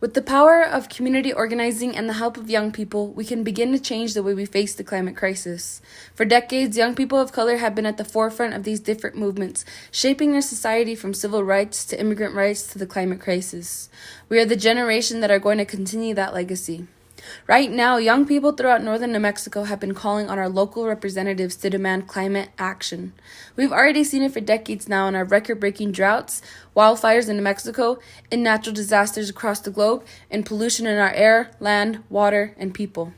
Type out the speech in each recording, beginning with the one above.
With the power of community organizing and the help of young people, we can begin to change the way we face the climate crisis. For decades, young people of color have been at the forefront of these different movements, shaping our society from civil rights to immigrant rights to the climate crisis. We are the generation that are going to continue that legacy. Right now, young people throughout northern New Mexico have been calling on our local representatives to demand climate action. We've already seen it for decades now in our record-breaking droughts, wildfires in New Mexico, in natural disasters across the globe, and pollution in our air, land, water, and people.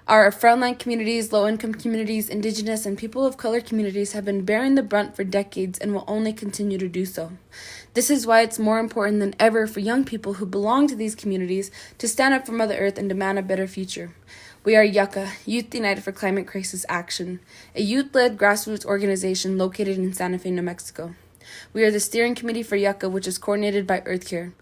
Our frontline communities, low-income communities, indigenous, and people of color communities have been bearing the brunt for decades and will only continue to do so. This is why it's more important than ever for young people who belong to these communities to stand up for Mother Earth and demand a better future. We are Yucca, Youth United for Climate Crisis Action, a youth-led grassroots organization located in Santa Fe, New Mexico. We are the steering committee for Yucca, which is coordinated by EarthCare,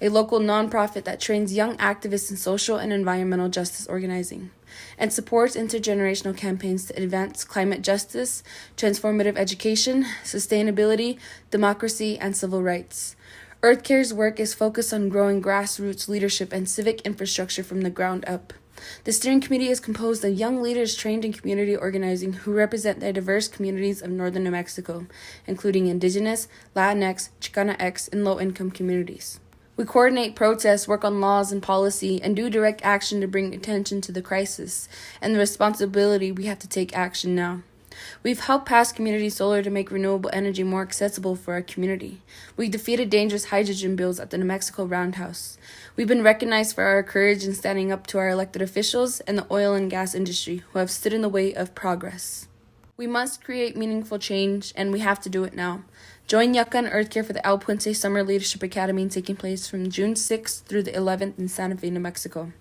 a local nonprofit that trains young activists in social and environmental justice organizing, and supports intergenerational campaigns to advance climate justice, transformative education, sustainability, democracy, and civil rights. EarthCare's work is focused on growing grassroots leadership and civic infrastructure from the ground up. The steering committee is composed of young leaders trained in community organizing who represent the diverse communities of northern New Mexico, including Indigenous, Latinx, Chicana-X, and low-income communities. We coordinate protests, work on laws and policy, and do direct action to bring attention to the crisis and the responsibility we have to take action now. We've helped pass community solar to make renewable energy more accessible for our community. We defeated dangerous hydrogen bills at the New Mexico Roundhouse. We've been recognized for our courage in standing up to our elected officials and the oil and gas industry who have stood in the way of progress. We must create meaningful change, and we have to do it now. Join Yucca and EarthCare for the Puente Summer Leadership Academy taking place from June 6th through the 11th in Santa Fe, New Mexico.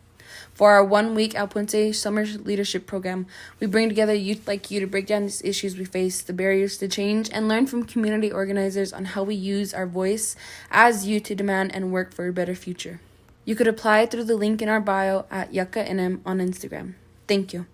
For our one-week Puente Summer Leadership Program, we bring together youth like you to break down these issues we face, the barriers to change, and learn from community organizers on how we use our voice as youth to demand and work for a better future. You could apply through the link in our bio at Yucca NM on Instagram. Thank you.